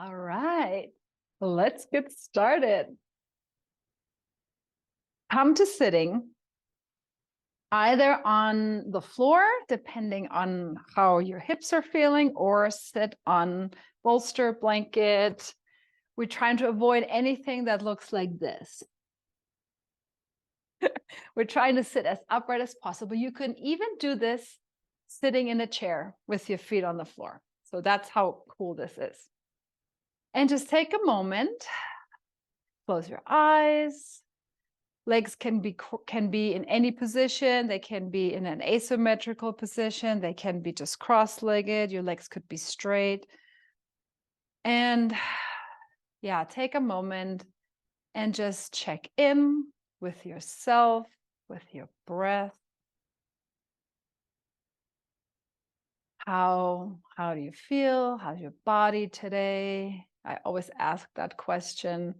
All right, let's get started. Come to sitting either on the floor, depending on how your hips are feeling, or sit on bolster, blanket. We're trying to avoid anything that looks like this. We're trying to sit as upright as possible. You can even do this sitting in a chair with your feet on the floor. So that's how cool this is. And just take a moment, close your eyes. Legs can be in any position. They can be in an asymmetrical position. They can be just cross-legged. Your legs could be straight. And yeah, take a moment and just check in with yourself, with your breath. How do you feel? How's your body today? I always ask that question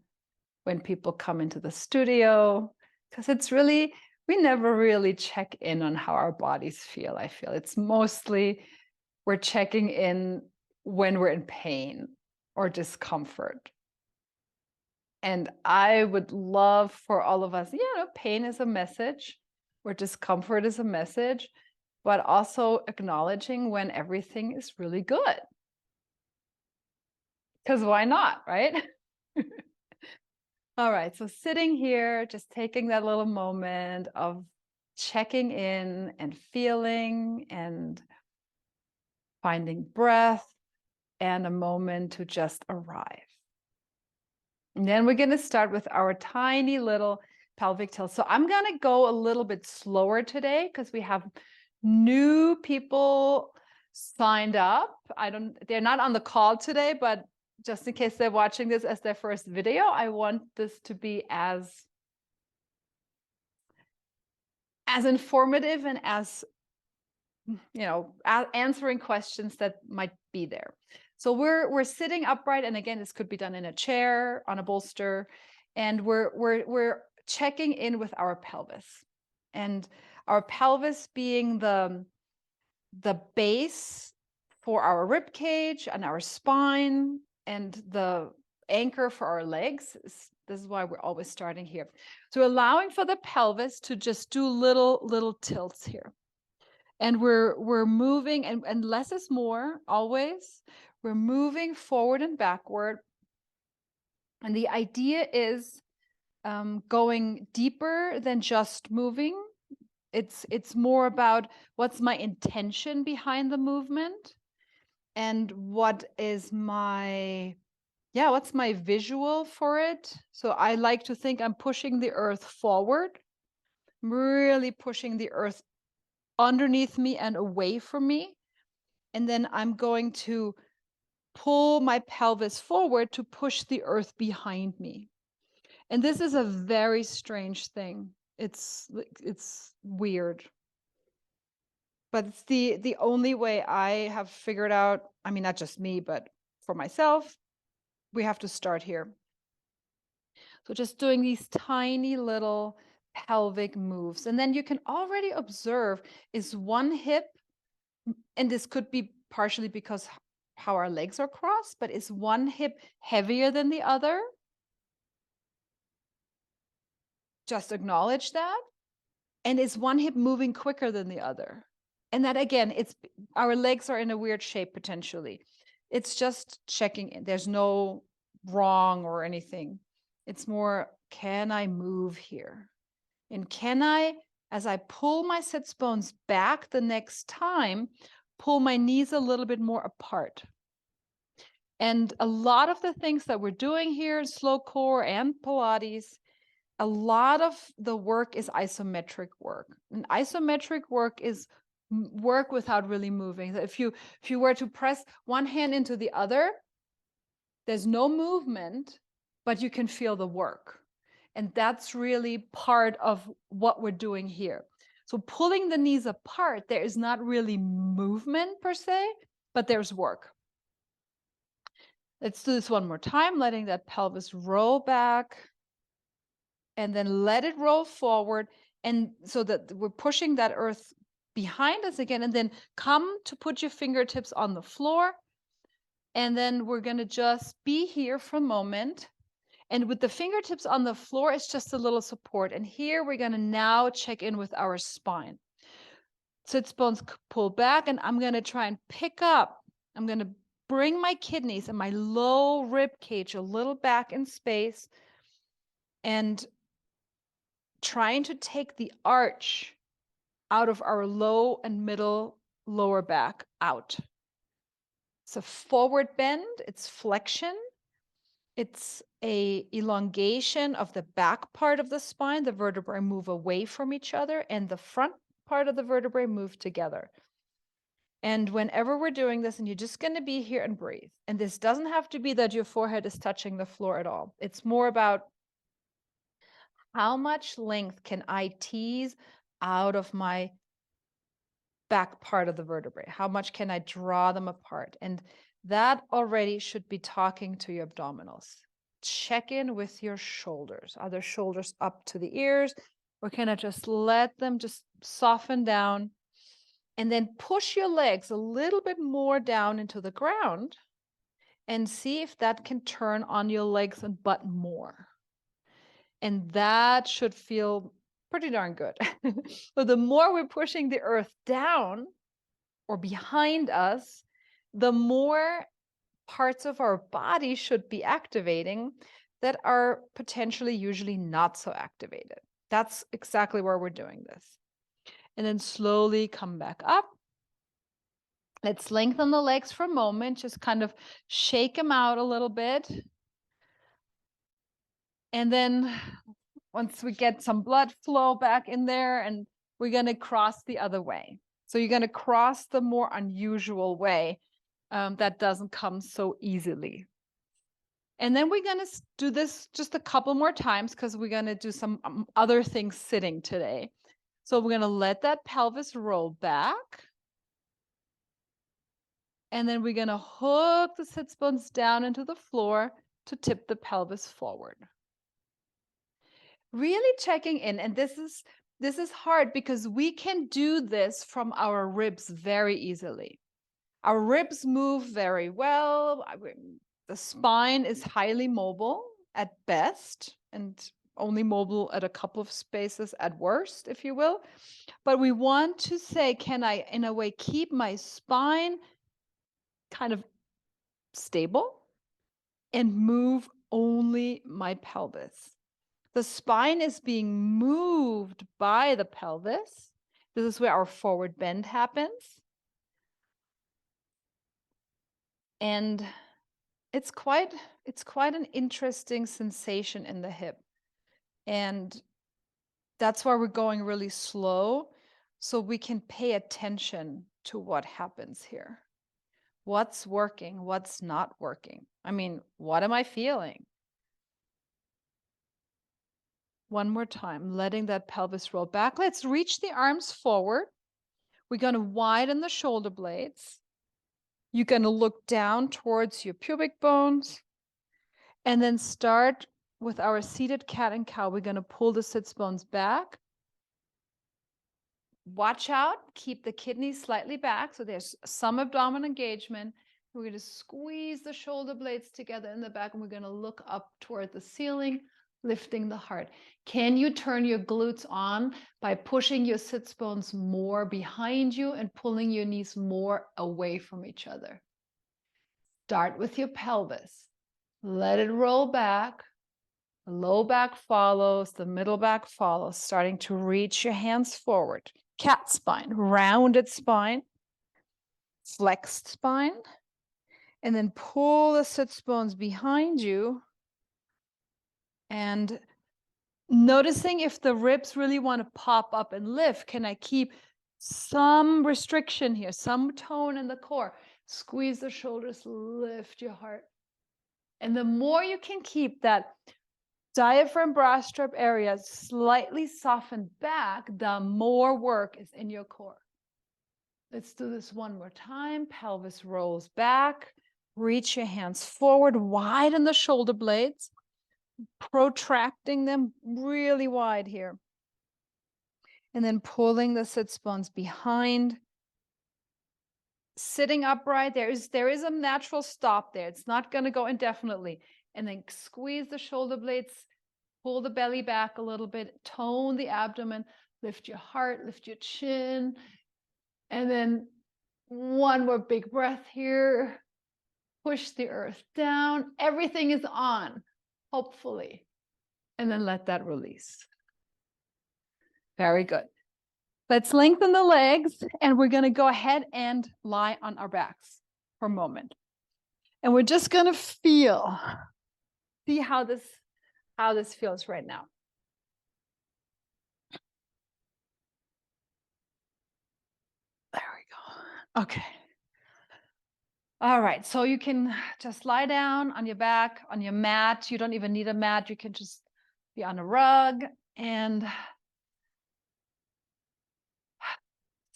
when people come into the studio, because it's really, we never really check in on how our bodies feel. I feel it's mostly we're checking in when we're in pain or discomfort. And I would love for all of us, pain is a message, or discomfort is a message, but also acknowledging when everything is really good. Because why not, right? All right, so sitting here, just taking that little moment of checking in and feeling and finding breath and a moment to just arrive. And then we're going to start with our tiny little pelvic tilt. So I'm going to go a little bit slower today because we have new people signed up. They're not on the call today, but just in case they're watching this as their first video, I want this to be as informative and as, answering questions that might be there. So we're sitting upright, and again, this could be done in a chair, on a bolster, and we're checking in with our pelvis, and our pelvis being the base for our rib cage and our spine, and the anchor for our legs. This is why we're always starting here. So allowing for the pelvis to just do little tilts here. And we're moving, and less is more always. We're moving forward and backward. And the idea is going deeper than just moving. It's more about what's my intention behind the movement, and what's my visual for it. So I like to think I'm pushing the earth forward, really pushing the earth underneath me and away from me. And then I'm going to pull my pelvis forward to push the earth behind me. And this is a very strange thing. It's weird. But it's the only way I have figured out. I mean, not just me, but for myself, we have to start here. So just doing these tiny little pelvic moves. And then you can already observe, is one hip, and this could be partially because how our legs are crossed, but is one hip heavier than the other? Just acknowledge that. And is one hip moving quicker than the other? And that, again, it's our legs are in a weird shape potentially. It's just checking in. There's no wrong or anything. It's more, can I move here? And can I, as I pull my sits bones back the next time, pull my knees a little bit more apart? And a lot of the things that we're doing here, slow core and Pilates, a lot of the work is isometric work. And isometric work is work without really moving. If you were to press one hand into the other, there's no movement, but you can feel the work. And that's really part of what we're doing here. So pulling the knees apart, there is not really movement per se, but there's work. Let's do this one more time, letting that pelvis roll back, and then let it roll forward. And so that we're pushing that earth behind us again, and then come to put your fingertips on the floor. And then we're going to just be here for a moment. And with the fingertips on the floor, it's just a little support. And here we're going to now check in with our spine. Sits bones pull back, and I'm going to try and pick up. I'm going to bring my kidneys and my low rib cage a little back in space and trying to take the arch out of our low and middle lower back out. It's a forward bend, it's flexion, it's a elongation of the back part of the spine. The vertebrae move away from each other and the front part of the vertebrae move together. And whenever we're doing this, and you're just going to be here and breathe. And this doesn't have to be that your forehead is touching the floor at all. It's more about how much length can I tease out of my back part of the vertebrae? How much can I draw them apart? And that already should be talking to your abdominals. Check in with your shoulders. Are their shoulders up to the ears? Or can I just let them just soften down? And then push your legs a little bit more down into the ground and see if that can turn on your legs and butt more. And that should feel pretty darn good. So the more we're pushing the earth down or behind us, the more parts of our body should be activating that are potentially usually not so activated. That's exactly where we're doing this. And then slowly come back up. Let's lengthen the legs for a moment, just kind of shake them out a little bit. And then once we get some blood flow back in there, and we're going to cross the other way. So you're going to cross the more unusual way that doesn't come so easily. And then we're going to do this just a couple more times because we're going to do some other things sitting today. So we're going to let that pelvis roll back. And then we're going to hook the sits bones down into the floor to tip the pelvis forward. Really checking in. And this is hard because we can do this from our ribs very easily. Our ribs move very well. The spine is highly mobile at best and only mobile at a couple of spaces at worst, if you will. But we want to say, can I, in a way, keep my spine kind of stable and move only my pelvis? The spine is being moved by the pelvis. This is where our forward bend happens. And it's quite an interesting sensation in the hip. And that's why we're going really slow, so we can pay attention to what happens here. What's working? What's not working? I mean, what am I feeling? One more time, letting that pelvis roll back. Let's reach the arms forward. We're going to widen the shoulder blades. You're going to look down towards your pubic bones and then start with our seated cat and cow. We're going to pull the sits bones back. Watch out, keep the kidneys slightly back so there's some abdominal engagement. We're going to squeeze the shoulder blades together in the back, and we're going to look up toward the ceiling, lifting the heart. Can you turn your glutes on by pushing your sits bones more behind you and pulling your knees more away from each other? Start with your pelvis. Let it roll back. The low back follows, the middle back follows, starting to reach your hands forward. Cat spine, rounded spine, flexed spine, and then pull the sits bones behind you and noticing if the ribs really want to pop up and lift. Can I keep some restriction here, some tone in the core? Squeeze the shoulders, lift your heart. And the more you can keep that diaphragm bra strap area slightly softened back, the more work is in your core. Let's do this one more time. Pelvis rolls back. Reach your hands forward, widen the shoulder blades, protracting them really wide here. And then pulling the sits bones behind. sitting upright. There is a natural stop there. It's not going to go indefinitely. And then squeeze the shoulder blades, pull the belly back a little bit, tone the abdomen, lift your heart, lift your chin. And then one more big breath here. Push the earth down. Everything is on, hopefully. And then let that release. Very good. Let's lengthen the legs, and we're going to go ahead and lie on our backs for a moment. And we're just going to see how this feels right now. There we go. Okay. All right, so you can just lie down on your back, on your mat. You don't even need a mat. You can just be on a rug and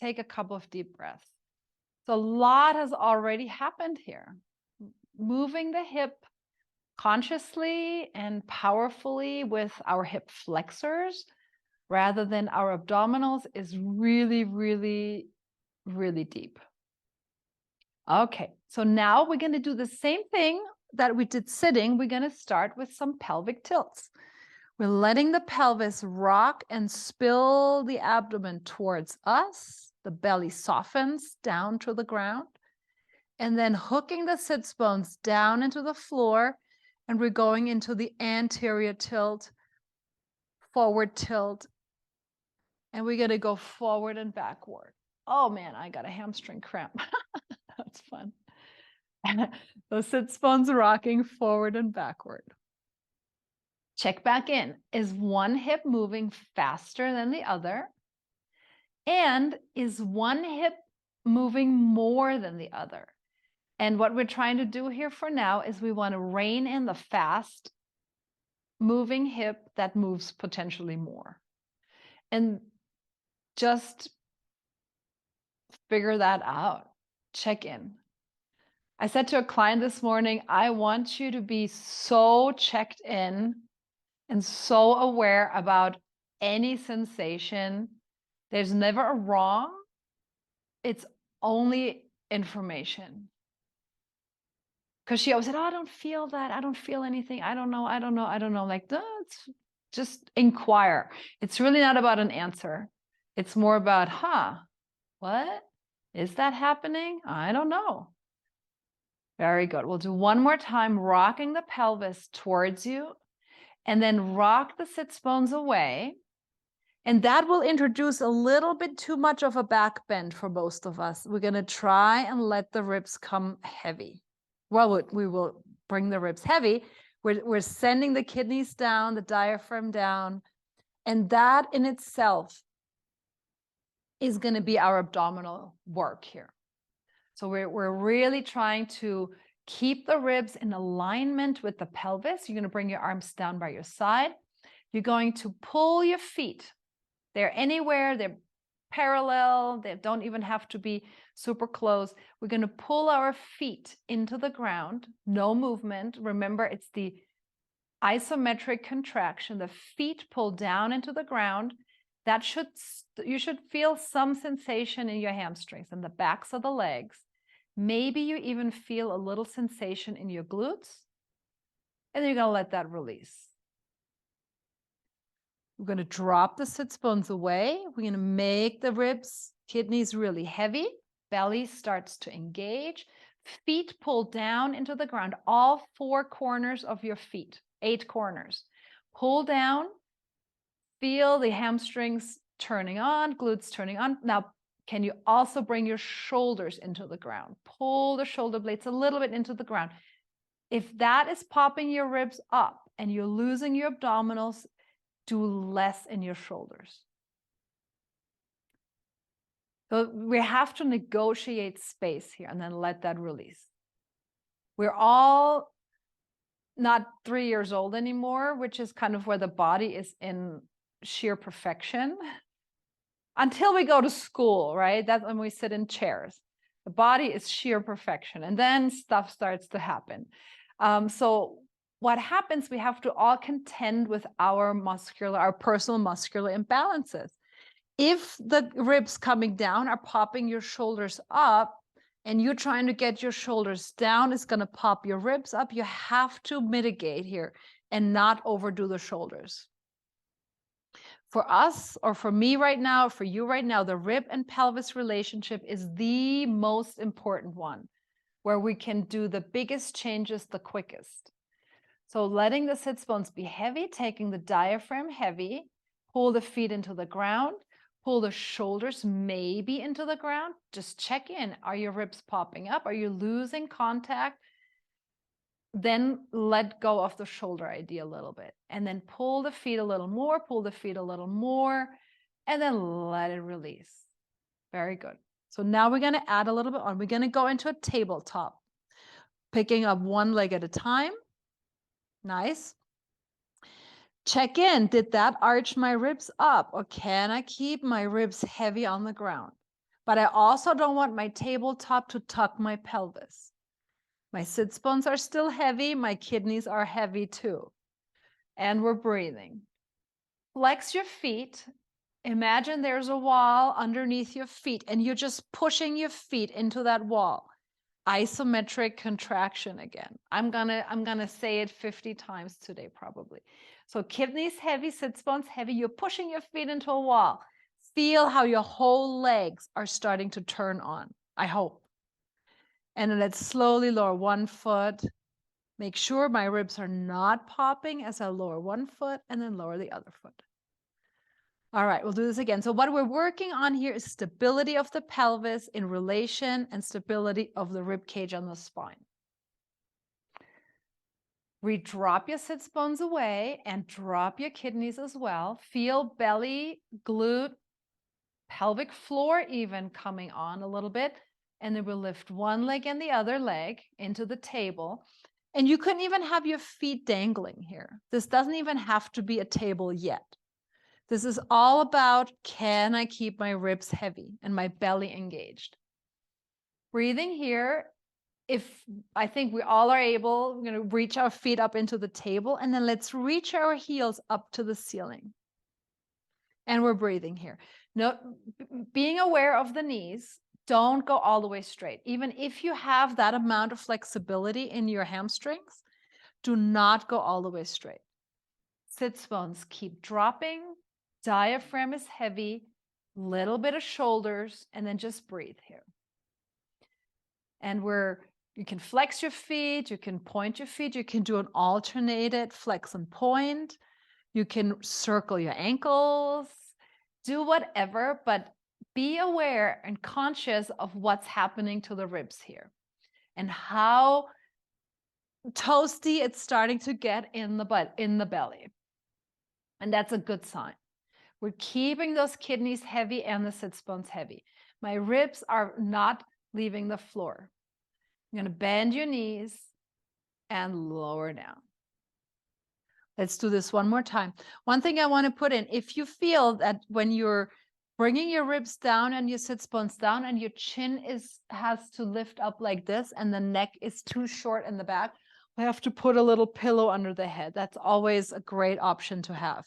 take a couple of deep breaths. So a lot has already happened here. Moving the hip consciously and powerfully with our hip flexors rather than our abdominals is really, really, really deep. Okay, so now we're going to do the same thing that we did sitting. We're going to start with some pelvic tilts. We're letting the pelvis rock and spill the abdomen towards us. The belly softens down to the ground. And then hooking the sits bones down into the floor. And we're going into the anterior tilt, forward tilt. And we're going to go forward and backward. Oh man, I got a hamstring cramp. That's fun. Those sits bones rocking forward and backward. Check back in. Is one hip moving faster than the other? And is one hip moving more than the other? And what we're trying to do here for now is we want to rein in the fast moving hip that moves potentially more. And just figure that out. Check in. I said to a client this morning, I want you to be so checked in and so aware about any sensation. There's never a wrong. It's only information. Because she always said, oh, I don't feel that. I don't feel anything. I don't know. Like, that's just inquire. It's really not about an answer. It's more about, what? Is that happening? I don't know. Very good. We'll do one more time, rocking the pelvis towards you, and then rock the sits bones away. And that will introduce a little bit too much of a back bend for most of us. We're going to try and let the ribs come heavy. Well, we will bring the ribs heavy. We're sending the kidneys down, the diaphragm down. And that in itself is going to be our abdominal work here. So we're really trying to keep the ribs in alignment with the pelvis. You're going to bring your arms down by your side. You're going to pull your feet. They're anywhere. They're parallel. They don't even have to be super close. We're going to pull our feet into the ground. No movement. Remember, it's the isometric contraction. The feet pull down into the ground. You should feel some sensation in your hamstrings and the backs of the legs. Maybe you even feel a little sensation in your glutes. And then you're going to let that release. We're going to drop the sits bones away. We're going to make the ribs, kidneys really heavy. Belly starts to engage. Feet pull down into the ground. All 4 corners of your feet, 8 corners. Pull down. Feel the hamstrings turning on, glutes turning on. Now, can you also bring your shoulders into the ground? Pull the shoulder blades a little bit into the ground. If that is popping your ribs up and you're losing your abdominals, do less in your shoulders. So we have to negotiate space here and then let that release. We're all not 3 years old anymore, which is kind of where the body is in sheer perfection. Until we go to school, right? That's when we sit in chairs. The body is sheer perfection. And then stuff starts to happen. So what happens, we have to all contend with our personal muscular imbalances. If the ribs coming down are popping your shoulders up, and you're trying to get your shoulders down, it's going to pop your ribs up. You have to mitigate here and not overdo the shoulders. For us, or for me right now, for you right now, the rib and pelvis relationship is the most important one, where we can do the biggest changes the quickest. So letting the sits bones be heavy, taking the diaphragm heavy, pull the feet into the ground, pull the shoulders maybe into the ground. Just check in. Are your ribs popping up? Are you losing contact? Then let go of the shoulder idea a little bit. And then pull the feet a little more, pull the feet a little more, and then let it release. Very good. So now we're going to add a little bit on. We're going to go into a tabletop, picking up one leg at a time. Nice. Check in. Did that arch my ribs up, or can I keep my ribs heavy on the ground? But I also don't want my tabletop to tuck my pelvis. My sits bones are still heavy. My kidneys are heavy too. And we're breathing. Flex your feet. Imagine there's a wall underneath your feet and you're just pushing your feet into that wall. Isometric contraction again. I'm gonna say it 50 times today probably. So kidneys heavy, sits bones heavy. You're pushing your feet into a wall. Feel how your whole legs are starting to turn on, I hope. And then let's slowly lower one foot. Make sure my ribs are not popping as I lower one foot and then lower the other foot. All right, we'll do this again. So what we're working on here is stability of the pelvis in relation and stability of the rib cage on the spine. Redrop your sits bones away and drop your kidneys as well. Feel belly, glute, pelvic floor even coming on a little bit. And then we'll lift one leg and the other leg into the table. And you couldn't even have your feet dangling here. This doesn't even have to be a table yet. This is all about, can I keep my ribs heavy and my belly engaged? Breathing here. If I think we all are able, we're going to reach our feet up into the table, and then let's reach our heels up to the ceiling. And we're breathing here. No, being aware of the knees, don't go all the way straight. Even if you have that amount of flexibility in your hamstrings, do not go all the way straight. Sits bones keep dropping. Diaphragm is heavy, little bit of shoulders, and then just breathe here. And you can flex your feet, you can point your feet, you can do an alternated flex and point, you can circle your ankles, do whatever, but be aware and conscious of what's happening to the ribs here and how toasty it's starting to get in the belly. And that's a good sign. We're keeping those kidneys heavy and the sits bones heavy. My ribs are not leaving the floor. You're going to bend your knees and lower down. Let's do this one more time. One thing I want to put in, if you feel that when you're bringing your ribs down and your sits bones down and your chin has to lift up like this and the neck is too short in the back, we have to put a little pillow under the head. That's always a great option to have.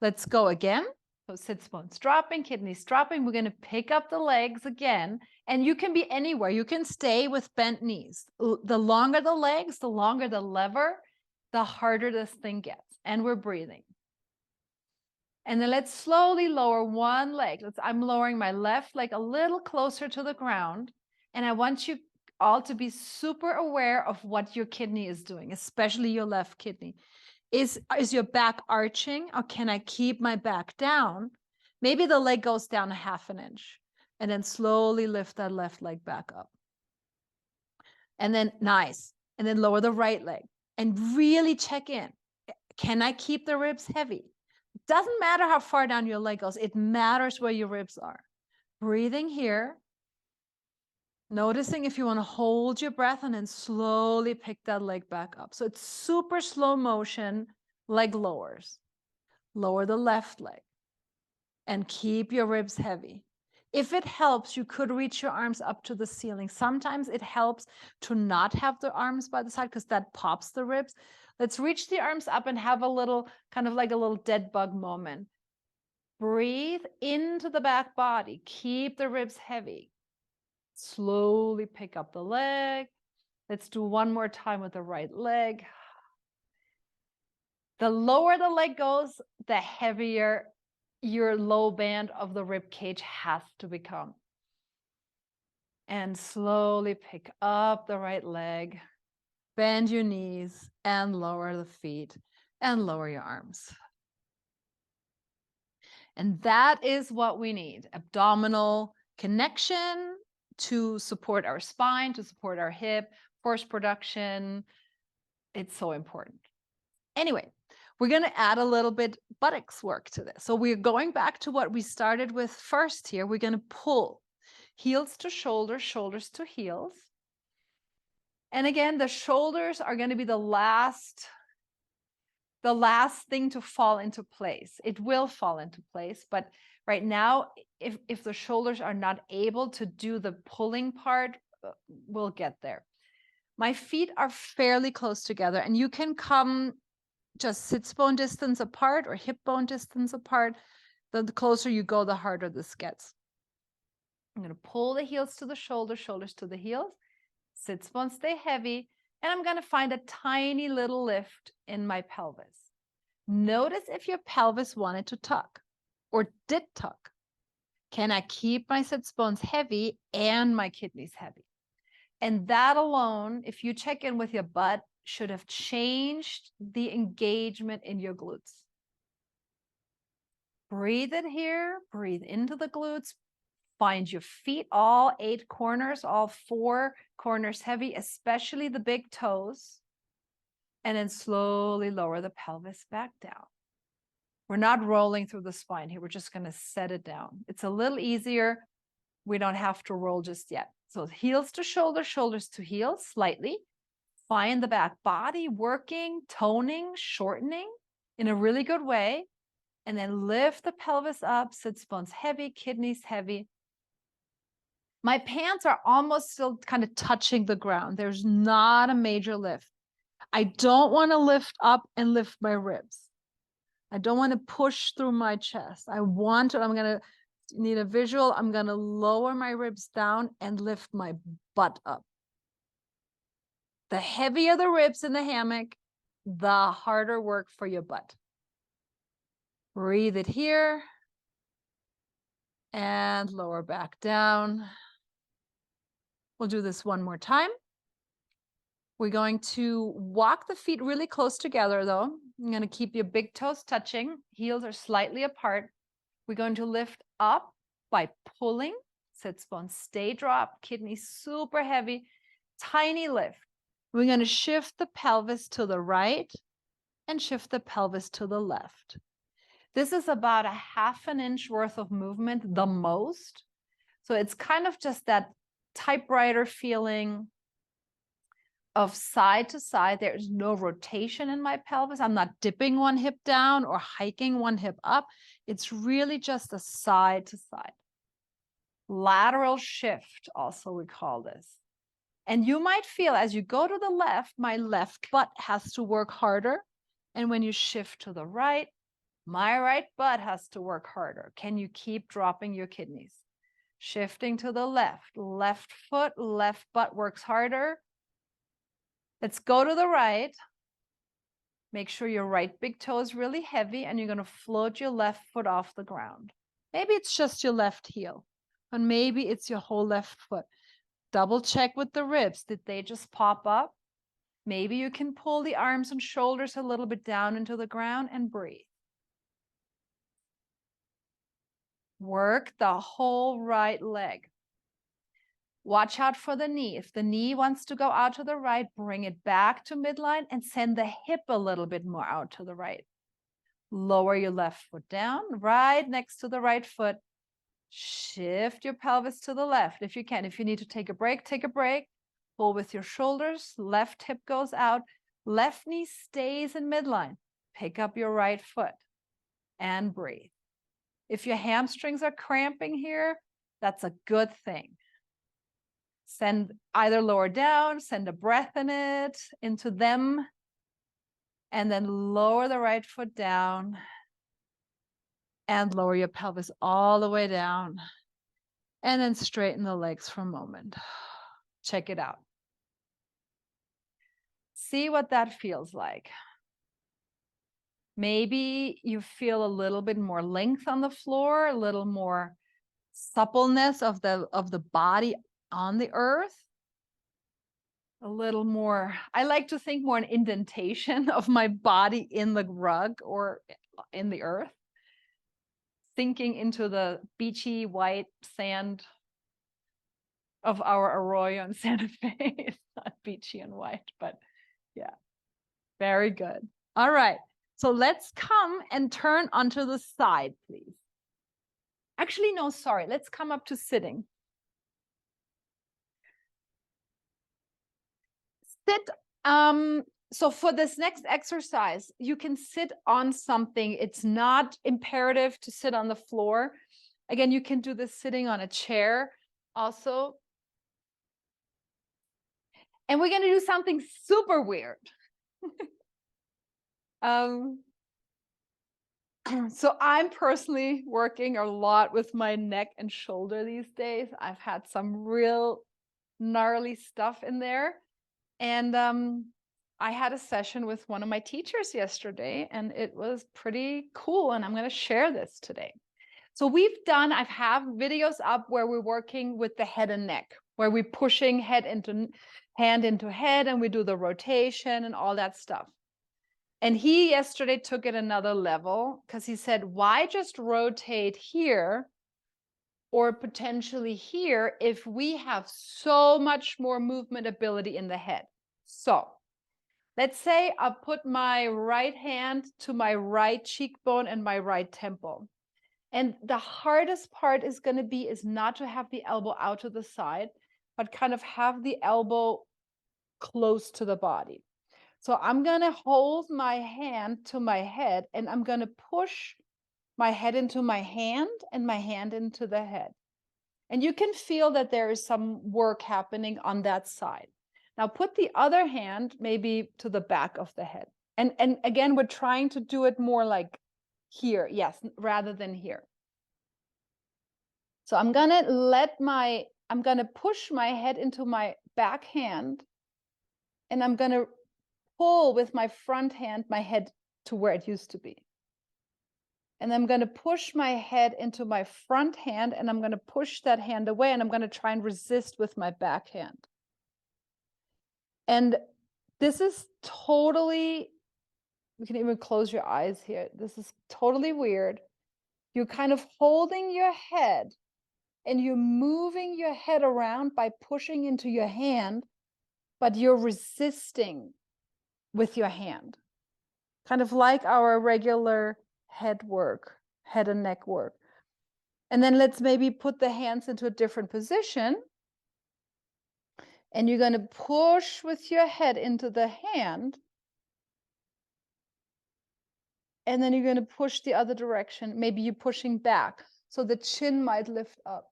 Let's go again. So sits bones dropping, kidneys dropping. We're going to pick up the legs again. And you can be anywhere. You can stay with bent knees. The longer the legs, the longer the lever, the harder this thing gets. And we're breathing. And then let's slowly lower one leg. I'm lowering my left leg a little closer to the ground. And I want you all to be super aware of what your kidney is doing, especially your left kidney. Is your back arching, or can I keep my back down? Maybe the leg goes down a half an inch and then slowly lift that left leg back up. And then nice. And then lower the right leg and really check in. Can I keep the ribs heavy? It doesn't matter how far down your leg goes. It matters where your ribs are. Breathing here. Noticing if you want to hold your breath and then slowly pick that leg back up. So it's super slow motion, leg lowers. Lower the left leg and keep your ribs heavy. If it helps, you could reach your arms up to the ceiling. Sometimes it helps to not have the arms by the side because that pops the ribs. Let's reach the arms up and have a little, kind of like a little dead bug moment. Breathe into the back body. Keep the ribs heavy. Slowly pick up the leg. Let's do one more time with the right leg. The lower the leg goes, the heavier your low band of the rib cage has to become. And slowly pick up the right leg, bend your knees and lower the feet and lower your arms. And that is what we need. Abdominal connection to support our spine, to support our hip, force production. It's so important. Anyway, we're going to add a little bit buttocks work to this. So we're going back to what we started with first here. We're going to pull heels to shoulders, shoulders to heels. And again, the shoulders are going to be the last thing to fall into place. It will fall into place, but right now, if the shoulders are not able to do the pulling part, we'll get there. My feet are fairly close together, and you can come just sits bone distance apart or hip bone distance apart. The closer you go, the harder this gets. I'm going to pull the heels to the shoulders, shoulders to the heels. Sits bones stay heavy, and I'm going to find a tiny little lift in my pelvis. Notice if your pelvis wanted to tuck or did tuck. Can I keep my sits bones heavy and my kidneys heavy? And that alone, if you check in with your butt, should have changed the engagement in your glutes. Breathe it here, breathe into the glutes, find your feet, all 8 corners, all 4 corners heavy, especially the big toes, and then slowly lower the pelvis back down. We're not rolling through the spine here. We're just going to set it down. It's a little easier. We don't have to roll just yet. So heels to shoulders, shoulders to heels, slightly. Find the back body working, toning, shortening in a really good way. And then lift the pelvis up, sits bones heavy, kidneys heavy. My pants are almost still kind of touching the ground. There's not a major lift. I don't want to lift up and lift my ribs. I don't want to push through my chest. I'm going to need a visual. I'm going to lower my ribs down and lift my butt up. The heavier the ribs in the hammock, the harder work for your butt. Breathe it here and lower back down. We'll do this one more time. We're going to walk the feet really close together though. I'm going to keep your big toes touching. Heels are slightly apart. We're going to lift up by pulling. Sits bones stay dropped. Kidneys super heavy. Tiny lift. We're going to shift the pelvis to the right and shift the pelvis to the left. This is about a 1/2 inch worth of movement, the most. So it's kind of just that typewriter feeling of side to side. There's no rotation in my pelvis. I'm not dipping one hip down or hiking one hip up. It's really just a side to side. Lateral shift, also we call this. And you might feel as you go to the left, my left butt has to work harder. And when you shift to the right, my right butt has to work harder. Can you keep dropping your kidneys? Shifting to the left, left foot, left butt works harder. Let's go to the right. Make sure your right big toe is really heavy and you're going to float your left foot off the ground. Maybe it's just your left heel, but maybe it's your whole left foot. Double check with the ribs. Did they just pop up? Maybe you can pull the arms and shoulders a little bit down into the ground and breathe. Work the whole right leg. Watch out for the knee. If the knee wants to go out to the right, bring it back to midline and send the hip a little bit more out to the right. Lower your left foot down, right next to the right foot. Shift your pelvis to the left if you can. If you need to take a break, take a break. Pull with your shoulders. Left hip goes out. Left knee stays in midline. Pick up your right foot and breathe. If your hamstrings are cramping here, that's a good thing. Send either lower down, send a breath in it, into them, and then lower the right foot down and lower your pelvis all the way down And then straighten the legs for a moment. Check it out. See what that feels like. Maybe you feel a little bit more length on the floor, a little more suppleness of the body on the earth. A little more, I like to think more an indentation of my body in the rug or in the earth, sinking into the beachy white sand of our arroyo in Santa Fe. It's not beachy and white, but yeah, very good. All right, so let's come and turn onto the side, please. Actually, no, sorry, let's come up to sitting. Sit, so for this next exercise, you can sit on something. It's not imperative to sit on the floor. Again, you can do this sitting on a chair also. And we're going to do something super weird. So I'm personally working a lot with my neck and shoulder these days. I've had some real gnarly stuff in there. And I had a session with one of my teachers yesterday, and it was pretty cool. And I'm going to share this today. So I have videos up where we're working with the head and neck, where we're pushing hand into head, and we do the rotation and all that stuff. And he yesterday took it another level because he said, why just rotate here or potentially here if we have so much more movement ability in the head? So let's say I put my right hand to my right cheekbone and my right temple. And the hardest part is going to be is not to have the elbow out to the side, but kind of have the elbow close to the body. So I'm going to hold my hand to my head, and I'm going to push my head into my hand and my hand into the head. And you can feel that there is some work happening on that side. Now put the other hand maybe to the back of the head. And again, we're trying to do it more like here, yes, rather than here. So I'm going to push my head into my back hand, and I'm going to pull with my front hand my head to where it used to be. And I'm going to push my head into my front hand, and I'm going to push that hand away, and I'm going to try and resist with my back hand. And this is totally, you can even close your eyes here. This is totally weird. You're kind of holding your head, and you're moving your head around by pushing into your hand, but you're resisting with your hand. Kind of like our regular head and neck work. And then let's maybe put the hands into a different position. And you're going to push with your head into the hand. And then you're going to push the other direction. Maybe you're pushing back, so the chin might lift up.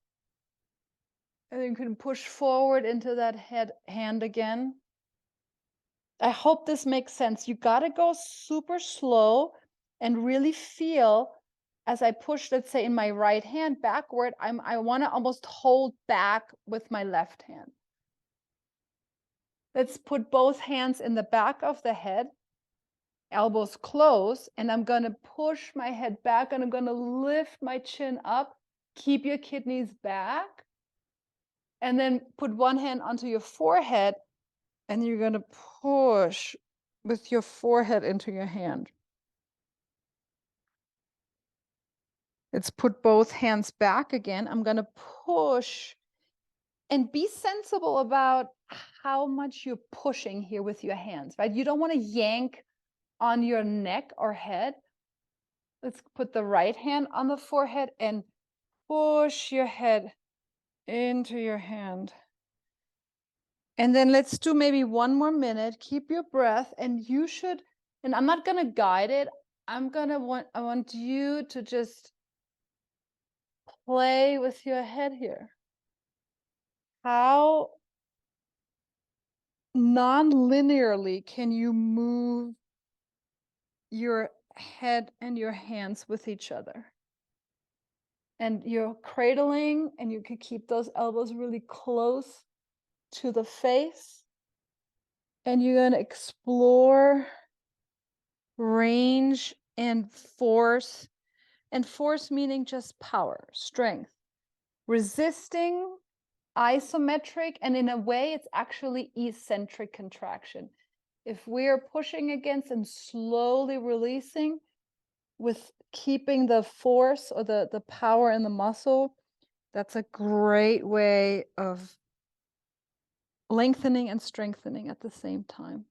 And you can push forward into that hand again. I hope this makes sense. You got to go super slow and really feel as I push, let's say in my right hand backward, I want to almost hold back with my left hand. Let's put both hands in the back of the head, elbows close, and I'm going to push my head back, and I'm going to lift my chin up. Keep your kidneys back. And then put one hand onto your forehead, and you're going to push with your forehead into your hand. Let's put both hands back again. I'm going to push, and be sensible about how much you're pushing here with your hands, right? You don't want to yank on your neck or head. Let's put the right hand on the forehead and push your head into your hand. And then let's do maybe one more minute. Keep your breath, and you should, and I'm not going to guide it. I want you to just play with your head here. How non-linearly can you move your head and your hands with each other? And you're cradling, and you can keep those elbows really close to the face. And you're going to explore range and force meaning just power, strength, resisting, isometric, and in a way, it's actually eccentric contraction. If we're pushing against and slowly releasing with keeping the force or the power in the muscle, that's a great way of lengthening and strengthening at the same time.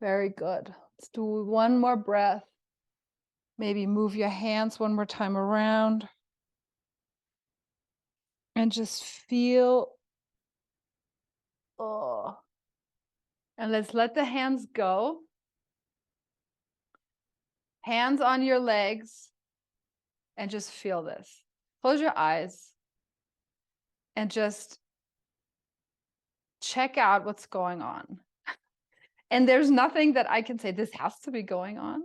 Very good. Let's do one more breath. Maybe move your hands one more time around. And just feel, oh. And let's let the hands go. Hands on your legs. And just feel this. Close your eyes. And just check out what's going on. And there's nothing that I can say, this has to be going on.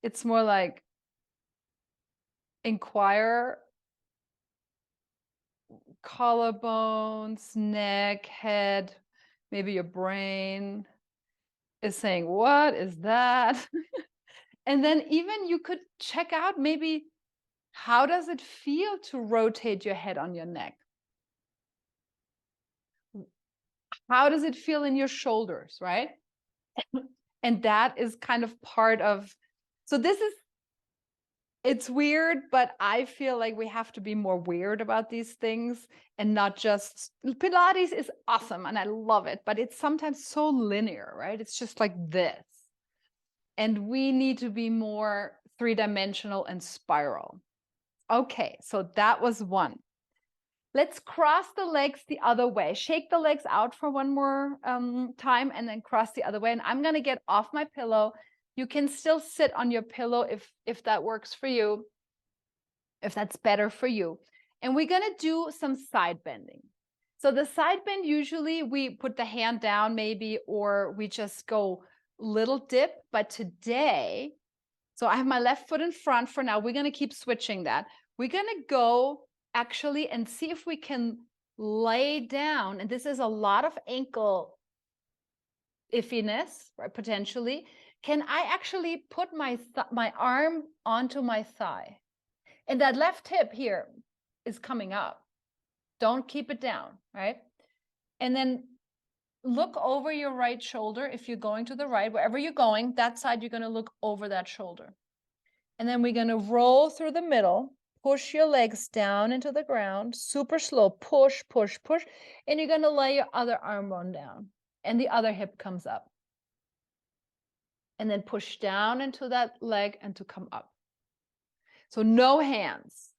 It's more like inquire, collarbones, neck, head, maybe your brain is saying, what is that? And then even you could check out maybe, how does it feel to rotate your head on your neck? How does it feel in your shoulders, right? And that is kind of part of, so this is, it's weird, but I feel like we have to be more weird about these things and not just, Pilates is awesome and I love it, but it's sometimes so linear, right? It's just like this. And we need to be more three-dimensional and spiral. Okay, so that was one. Let's cross the legs the other way. Shake the legs out for one more time and then cross the other way. And I'm going to get off my pillow. You can still sit on your pillow if that works for you, if that's better for you. And we're going to do some side bending. So the side bend, usually we put the hand down maybe, or we just go little dip. But today, so I have my left foot in front for now. We're going to keep switching that. We're going to go actually and see if we can lay down. And this is a lot of ankle iffiness, right? Potentially. Can I actually put my arm onto my thigh? And that left hip here is coming up. Don't keep it down, right? And then look over your right shoulder. If you're going to the right, wherever you're going, that side, you're going to look over that shoulder. And then we're going to roll through the middle, push your legs down into the ground, super slow, push, push, push. And you're going to lay your other arm bone down and the other hip comes up. And then push down into that leg and to come up. So no hands.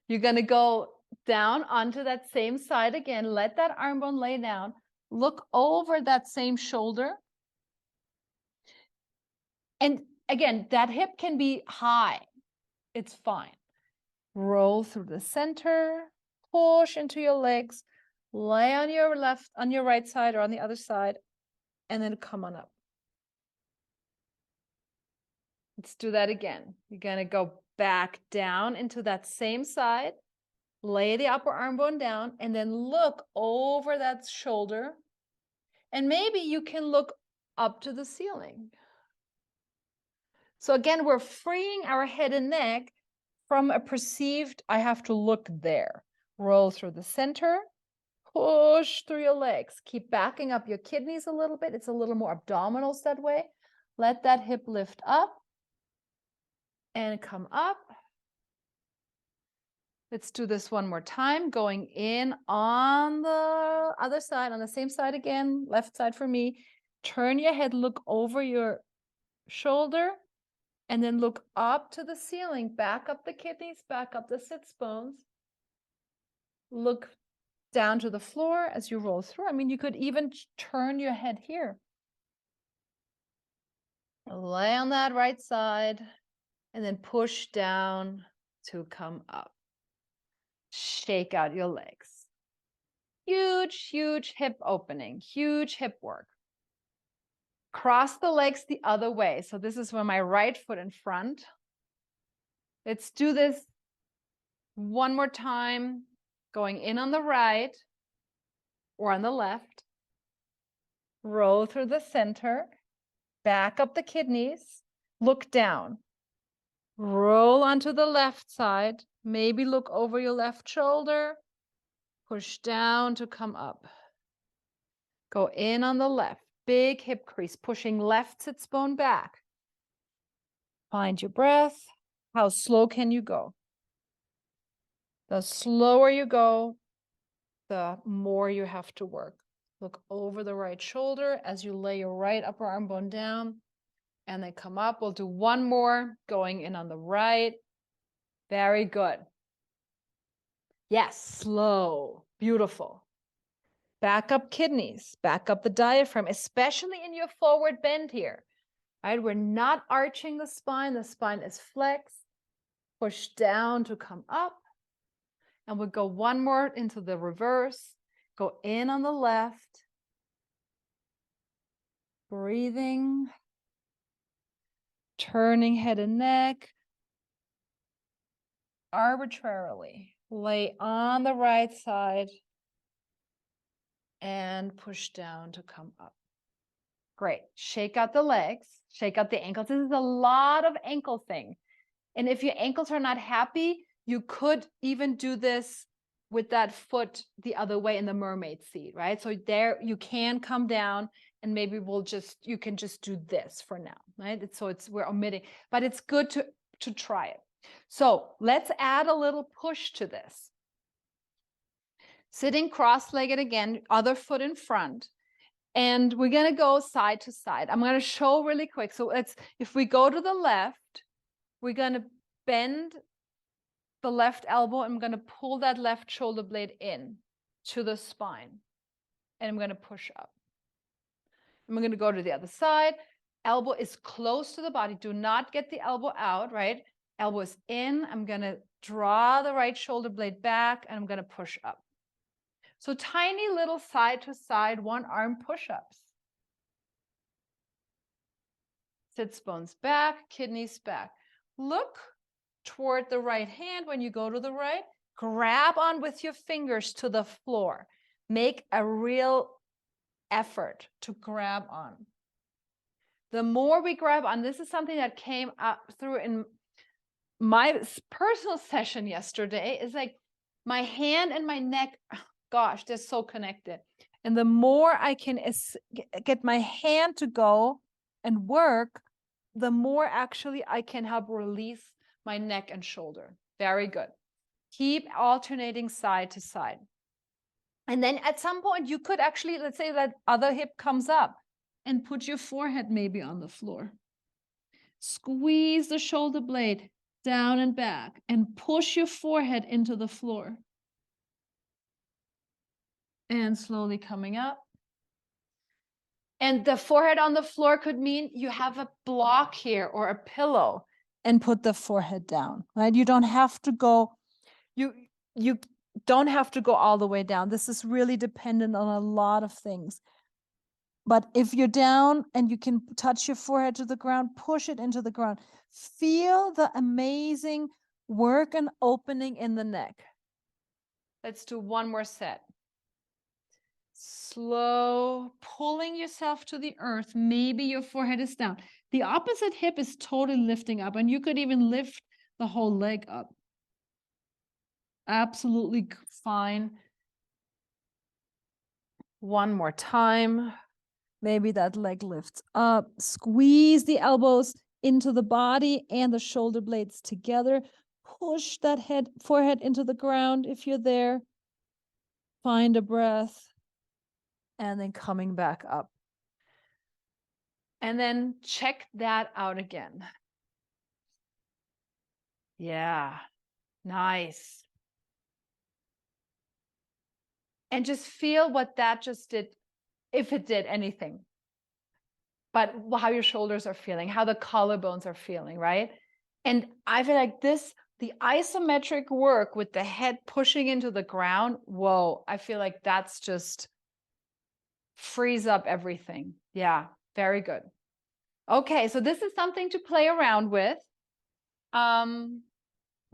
You're going to go down onto that same side again. Let that arm bone lay down. Look over that same shoulder. And again, that hip can be high. It's fine. Roll through the center, push into your legs, lay on your left, on your right side or on the other side, and then come on up. Let's do that again. You're going to go back down into that same side, lay the upper arm bone down, and then look over that shoulder. And maybe you can look up to the ceiling. So again, we're freeing our head and neck from a perceived, I have to look there. Roll through the center, push through your legs. Keep backing up your kidneys a little bit. It's a little more abdominals that way. Let that hip lift up and come up. Let's do this one more time. Going in on the other side, on the same side again, left side for me. Turn your head, look over your shoulder, and then look up to the ceiling. Back up the kidneys, back up the sits bones. Look down to the floor as you roll through. I mean, you could even turn your head here. Lay on that right side, and then push down to come up. Shake out your legs. Huge, huge hip opening, huge hip work. Cross the legs the other way. So this is where my right foot in front. Let's do this One more time, going in on the right or on the left. Roll through the center, back up the kidneys, look down. Roll onto the left side, maybe look over your left shoulder, push down to come up. Go in on the left, big hip crease, pushing left sits bone back. Find your breath. How slow can you go? The slower you go, the more you have to work. Look over the right shoulder as you lay your right upper arm bone down and then come up. We'll do one more, going in on the right. Very good. Yes, slow, beautiful. Back up kidneys, back up the diaphragm, especially in your forward bend here. Right? We're not arching the spine is flexed. Push down to come up. And we'll go one more into the reverse. Go in on the left. Breathing. Turning head and neck. Arbitrarily. Lay on the right side. And push down to come up. Great. Shake out the legs. Shake out the ankles. This is a lot of ankle thing. And if your ankles are not happy, you could even do this with that foot the other way in the mermaid seat, right? So there you can come down and maybe you can just do this for now, right? We're omitting, but it's good to try it. So let's add a little push to this. Sitting cross-legged again, other foot in front. And we're going to go side to side. I'm going to show really quick. So if we go to the left, we're going to bend the left elbow. I'm going to pull that left shoulder blade in to the spine. And I'm going to push up. I'm going to go to the other side. Elbow is close to the body. Do not get the elbow out, right? Elbow is in. I'm going to draw the right shoulder blade back, and I'm going to push up. So tiny little side to side, one arm push-ups. Sits bones back, kidneys back. Look toward the right hand when you go to the right. Grab on with your fingers to the floor. Make a real effort to grab on. The more we grab on, this is something that came up through in my personal session yesterday, is like my hand and my neck, gosh, they're so connected. And the more I can get my hand to go and work, the more actually I can help release my neck and shoulder. Very good. Keep alternating side to side. And then at some point you could actually, let's say that other hip comes up and put your forehead maybe on the floor. Squeeze the shoulder blade down and back and push your forehead into the floor. And slowly coming up. And the forehead on the floor could mean you have a block here or a pillow, and put the forehead down, right? You don't have to go, you don't have to go all the way down. This is really dependent on a lot of things. But if you're down and you can touch your forehead to the ground, push it into the ground. Feel the amazing work and opening in the neck. Let's do one more set. Slow, pulling yourself to the earth. Maybe your forehead is down. The opposite hip is totally lifting up, and you could even lift the whole leg up. Absolutely fine. One more time. Maybe that leg lifts up. Squeeze the elbows into the body and the shoulder blades together. Push that forehead into the ground if you're there. Find a breath. And then coming back up. And then check that out again. Yeah, nice. And just feel what that just did, if it did anything. But how your shoulders are feeling, how the collarbones are feeling, right? And I feel like the isometric work with the head pushing into the ground, whoa, I feel like that's just frees up everything. Yeah, very good. Okay, so this is something to play around with.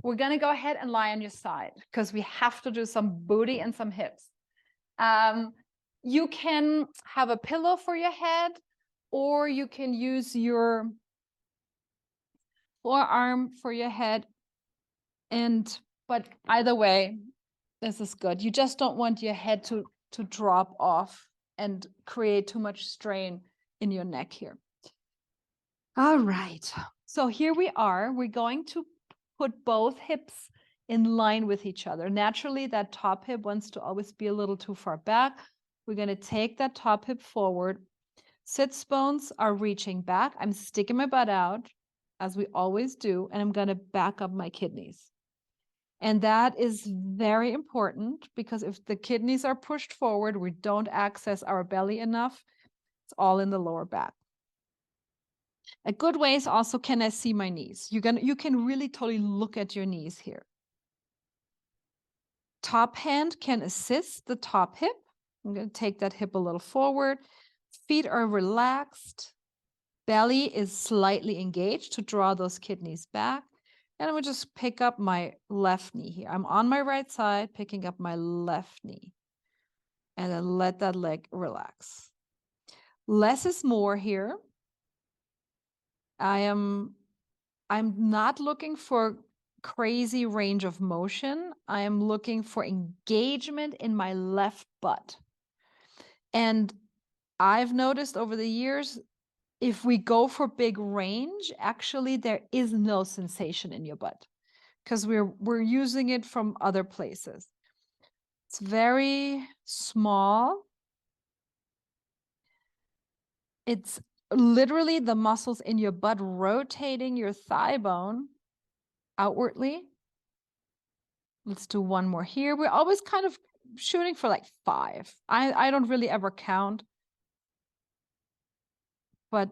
we're going to go ahead and lie on your side because we have to do some booty and some hips. You can have a pillow for your head, or you can use your forearm for your head. But either way, this is good. You just don't want your head to drop off and create too much strain in your neck here. All right. So here we are. We're going to put both hips in line with each other. Naturally, that top hip wants to always be a little too far back. We're going to take that top hip forward. Sits bones are reaching back. I'm sticking my butt out, as we always do, and I'm going to back up my kidneys. And that is very important because if the kidneys are pushed forward, we don't access our belly enough. It's all in the lower back. A good way is also, can I see my knees? You can really totally look at your knees here. Top hand can assist the top hip. I'm going to take that hip a little forward. Feet are relaxed. Belly is slightly engaged to draw those kidneys back. And I would just pick up my left knee here. I'm on my right side, picking up my left knee. And then let that leg relax. Less is more here. I'm not looking for crazy range of motion. I am looking for engagement in my left butt. And I've noticed over the years, if we go for big range, actually there is no sensation in your butt because we're using it from other places. It's very small. It's literally the muscles in your butt rotating your thigh bone outwardly. Let's do one more here. We're always kind of shooting for like 5. I don't really ever count, but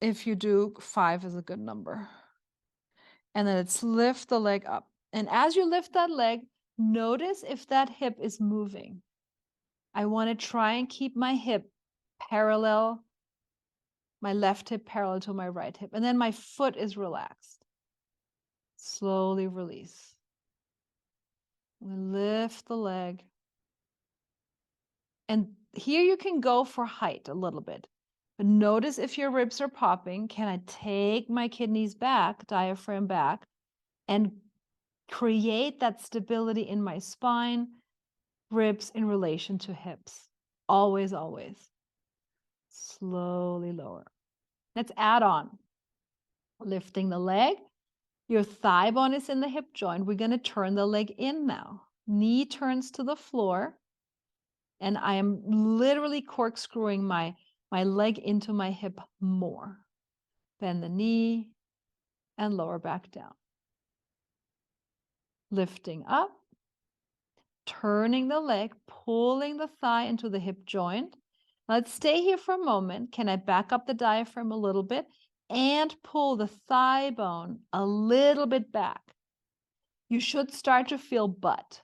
if you do, 5 is a good number. And then let's lift the leg up. And as you lift that leg, notice if that hip is moving. I want to try and keep my hip parallel, my left hip parallel to my right hip. And then my foot is relaxed. Slowly release. Lift the leg. And here you can go for height a little bit. But notice if your ribs are popping, can I take my kidneys back, diaphragm back, and create that stability in my spine, ribs in relation to hips. Always, always. Slowly lower. Let's add on. Lifting the leg. Your thigh bone is in the hip joint. We're going to turn the leg in now. Knee turns to the floor. And I am literally corkscrewing my leg into my hip more. Bend the knee and lower back down. Lifting up. Turning the leg, pulling the thigh into the hip joint. Let's stay here for a moment. Can I back up the diaphragm a little bit and pull the thigh bone a little bit back? You should start to feel butt.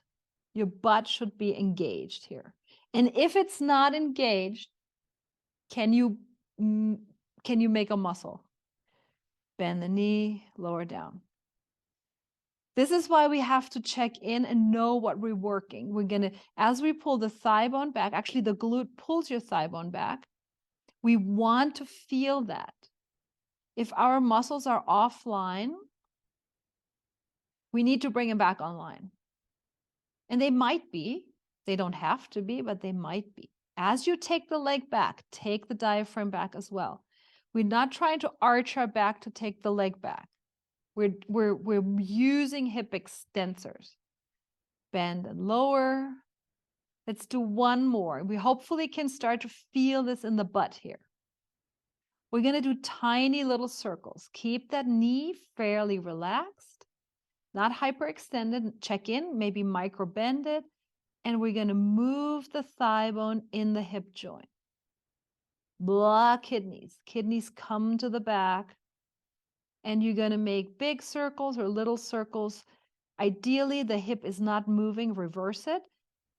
Your butt should be engaged here. And if it's not engaged, can you make a muscle? Bend the knee, lower down. This is why we have to check in and know what we're working. We're going to, as we pull the thigh bone back, actually the glute pulls your thigh bone back. We want to feel that. If our muscles are offline, we need to bring them back online. And they might be, they don't have to be, but they might be. As you take the leg back, take the diaphragm back as well. We're not trying to arch our back to take the leg back. We're using hip extensors. Bend and lower. Let's do one more. We hopefully can start to feel this in the butt here. We're going to do tiny little circles. Keep that knee fairly relaxed, not hyperextended. Check in, maybe micro bend it. And we're going to move the thigh bone in the hip joint. Blah, kidneys. Kidneys come to the back. And you're going to make big circles or little circles. Ideally, the hip is not moving. Reverse it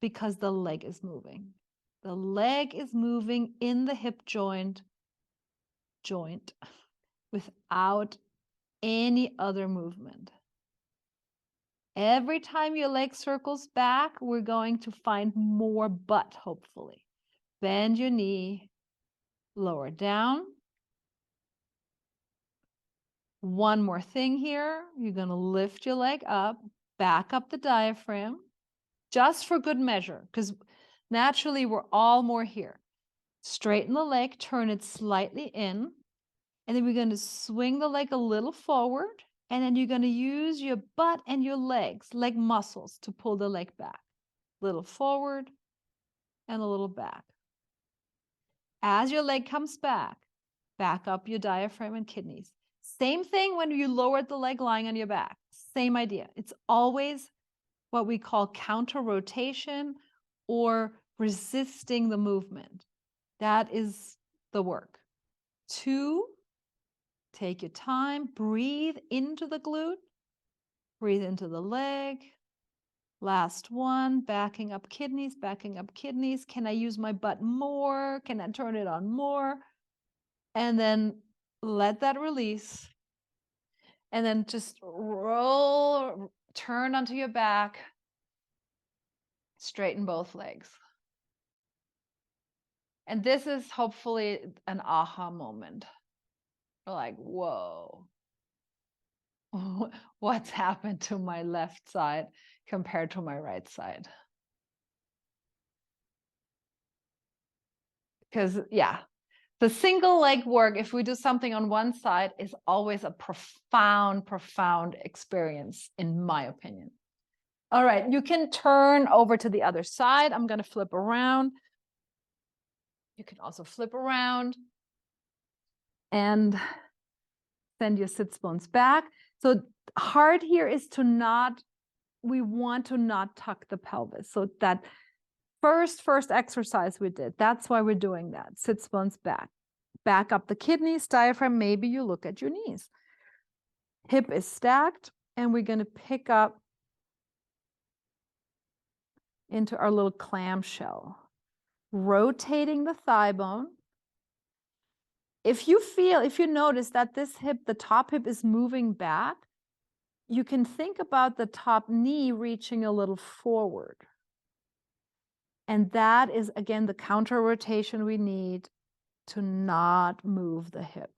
because the leg is moving. The leg is moving in the hip joint without any other movement. Every time your leg circles back, we're going to find more butt, hopefully. Bend your knee, lower down. One more thing here. You're going to lift your leg up, back up the diaphragm, just for good measure, because naturally we're all more here. Straighten the leg, turn it slightly in, and then we're going to swing the leg a little forward, and then you're going to use your butt and your legs, leg muscles, to pull the leg back. Little forward and a little back. As your leg comes back, back up your diaphragm and kidneys. Same thing when you lowered the leg lying on your back. Same idea. It's always what we call counter rotation or resisting the movement. That is the work. 2, take your time, breathe into the glute, breathe into the leg. Last one, backing up kidneys, backing up kidneys. Can I use my butt more? Can I turn it on more? And then let that release. And then just roll, turn onto your back, straighten both legs. And this is hopefully an aha moment. We're like, whoa, what's happened to my left side compared to my right side? Because, yeah, the single leg work, if we do something on one side, is always a profound, profound experience, in my opinion. All right, you can turn over to the other side. I'm going to flip around. You can also flip around and send your sits bones back. So hard here is to not, we want to not tuck the pelvis. So that first exercise we did, that's why we're doing that. Sits bones back. Back up the kidneys, diaphragm, maybe you look at your knees. Hip is stacked, and we're going to pick up into our little clamshell. Rotating the thigh bone. If you notice that this hip, the top hip is moving back, you can think about the top knee reaching a little forward. And that is, again, the counter rotation we need to not move the hip.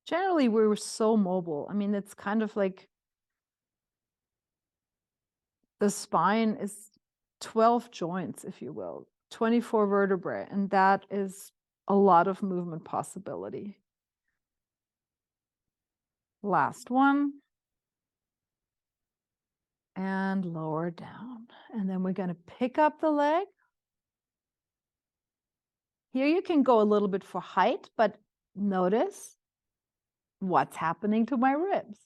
Generally, we're so mobile. I mean, it's kind of like the spine is 12 joints, if you will, 24 vertebrae, and that is a lot of movement possibility. Last one. And lower down. And then we're going to pick up the leg. Here you can go a little bit for height, but notice what's happening to my ribs.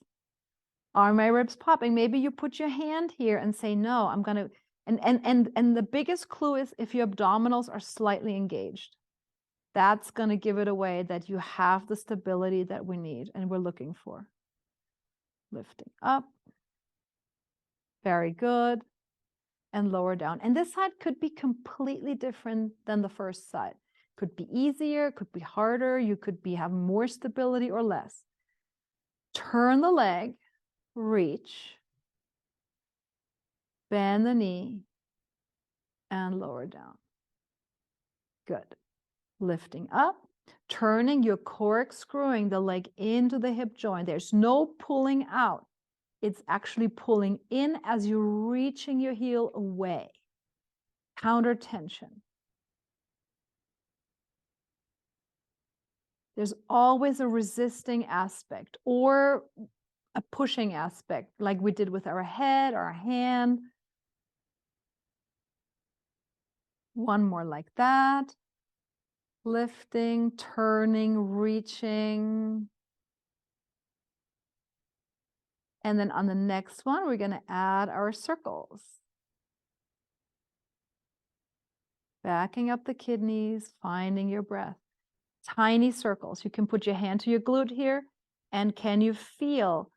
Are my ribs popping? Maybe you put your hand here and say, no, I'm going to, and the biggest clue is if your abdominals are slightly engaged. That's going to give it away that you have the stability that we need and we're looking for. Lifting up. Very good. And lower down. And this side could be completely different than the first side. Could be easier, could be harder. You could have more stability or less. Turn the leg, reach, bend the knee, and lower down. Good. Lifting up, turning, you're corkscrewing the leg into the hip joint. There's no pulling out. It's actually pulling in as you're reaching your heel away. Counter tension. There's always a resisting aspect or a pushing aspect, like we did with our head, our hand. One more like that. Lifting, turning, reaching. And then on the next one, we're going to add our circles. Backing up the kidneys, finding your breath. Tiny circles. You can put your hand to your glute here. And can you feel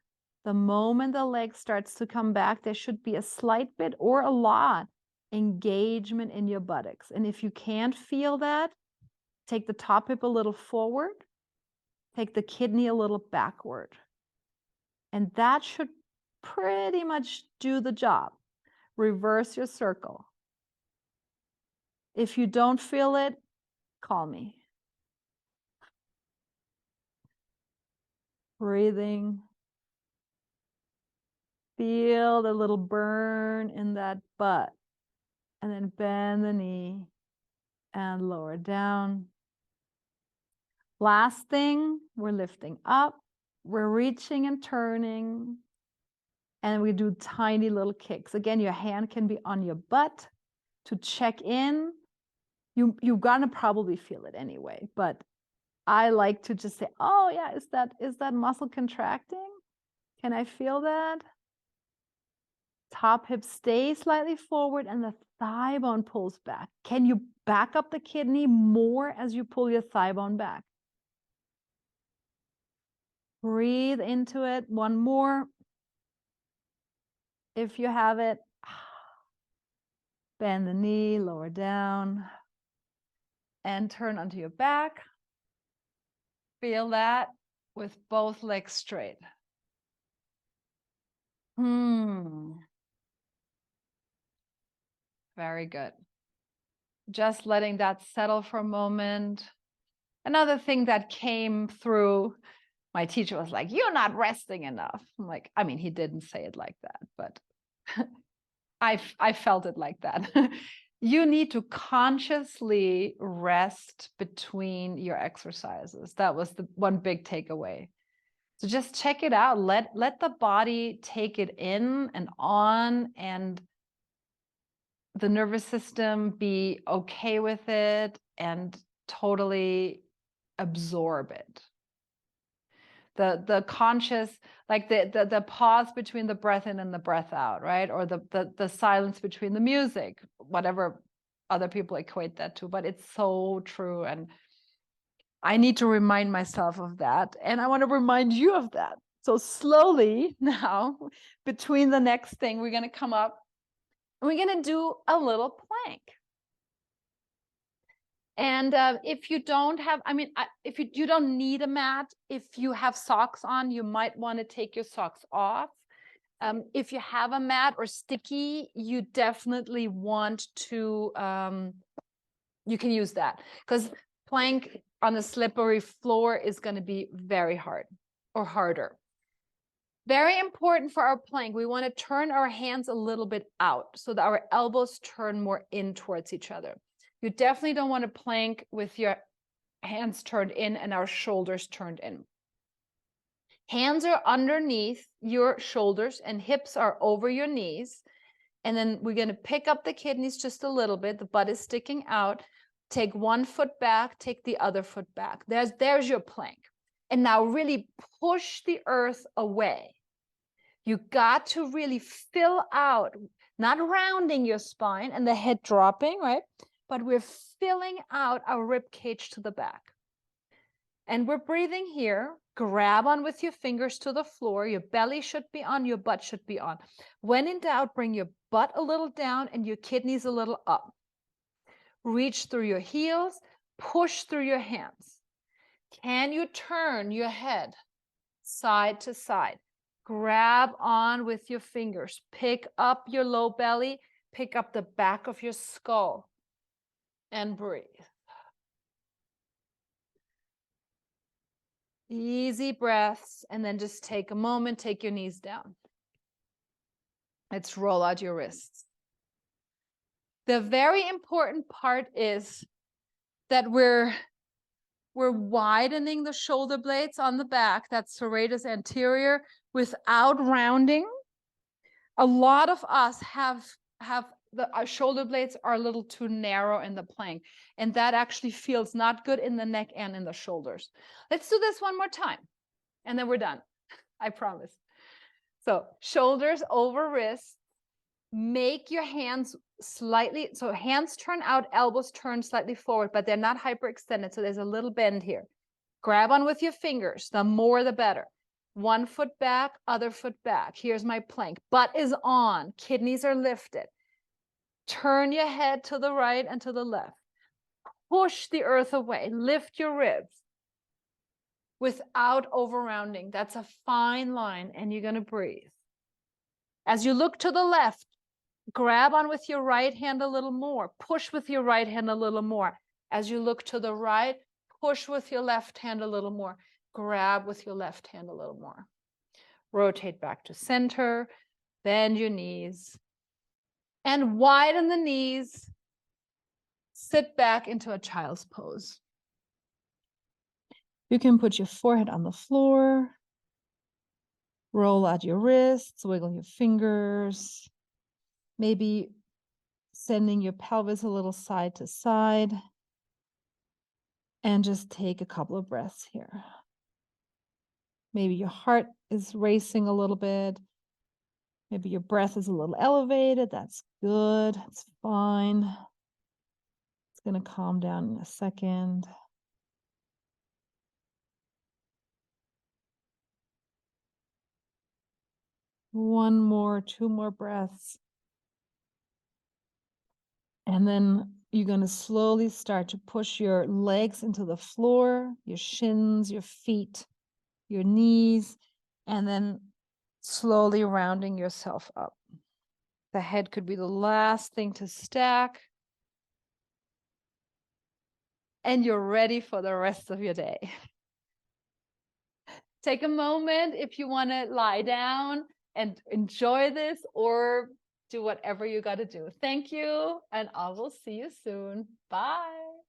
the moment the leg starts to come back, there should be a slight bit or a lot engagement in your buttocks. And if you can't feel that, take the top hip a little forward. Take the kidney a little backward. And that should pretty much do the job. Reverse your circle. If you don't feel it, call me. Breathing. Feel the little burn in that butt. And then bend the knee and lower down. Last thing, we're lifting up. We're reaching and turning. And we do tiny little kicks. Again, your hand can be on your butt to check in. You're gonna probably feel it anyway, but I like to just say, oh yeah, is that muscle contracting? Can I feel that? Top hip stays slightly forward and the thigh bone pulls back. Can you back up the kidney more as you pull your thigh bone back? Breathe into it. One more. If you have it, bend the knee, lower down, and turn onto your back. Feel that with both legs straight. Very good. Just letting that settle for a moment. Another thing that came through, my teacher was like, you're not resting enough. I'm like, I mean, he didn't say it like that, but I felt it like that. You need to consciously rest between your exercises. That was the one big takeaway. So just check it out. Let the body take it in and on, and the nervous system be okay with it and totally absorb it. The conscious, like the pause between the breath in and the breath out, right? Or the silence between the music, whatever other people equate that to, but it's so true. And I need to remind myself of that. And I want to remind you of that. So slowly now, between the next thing, we're going to come up and we're going to do a little plank. And if you don't have, I mean, if you don't need a mat, if you have socks on, you might want to take your socks off. If you have a mat or sticky, you definitely want to, you can use that, because plank on a slippery floor is going to be very hard or harder. Very important for our plank, we want to turn our hands a little bit out so that our elbows turn more in towards each other. You definitely don't want to plank with your hands turned in and our shoulders turned in. Hands are underneath your shoulders and hips are over your knees. And then we're going to pick up the kidneys just a little bit. The butt is sticking out. Take one foot back, take the other foot back. There's your plank. And now really push the earth away. You got to really fill out, not rounding your spine and the head dropping, right? But we're filling out our rib cage to the back. And we're breathing here. Grab on with your fingers to the floor. Your belly should be on, your butt should be on. When in doubt, bring your butt a little down and your kidneys a little up. Reach through your heels, push through your hands. Can you turn your head side to side? Grab on with your fingers. Pick up your low belly, pick up the back of your skull, and breathe. Easy breaths, and then just take a moment, take your knees down. Let's roll out your wrists. The very important part is that we're widening the shoulder blades on the back, that's serratus anterior, without rounding. A lot of us have our shoulder blades are a little too narrow in the plank, and that actually feels not good in the neck and in the shoulders. Let's do this one more time, and then we're done. I promise. So shoulders over wrists. Make your hands slightly, so hands turn out, elbows turn slightly forward, but they're not hyperextended, so there's a little bend here. Grab on with your fingers, the more the better. One foot back, other foot back. Here's my plank. Butt is on, kidneys are lifted. Turn your head to the right and to the left. Push the earth away, lift your ribs. without over rounding. That's a fine line, and you're going to breathe. As you look to the left, grab on with your right hand a little more. Push with your right hand a little more. As you look to the right, push with your left hand a little more. Grab with your left hand a little more. Rotate back to center. Bend your knees. And widen the knees. Sit back into a child's pose. You can put your forehead on the floor. Roll out your wrists. Wiggle your fingers. Maybe sending your pelvis a little side to side. And just take a couple of breaths here. Maybe your heart is racing a little bit. Maybe your breath is a little elevated. That's good. It's fine. It's going to calm down in a second. One more, two more breaths. And then you're going to slowly start to push your legs into the floor, your shins, your feet, your knees, and then slowly rounding yourself up. The head could be the last thing to stack. And you're ready for the rest of your day. Take a moment if you want to lie down and enjoy this, or do whatever you got to do. Thank you, and I will see you soon. Bye.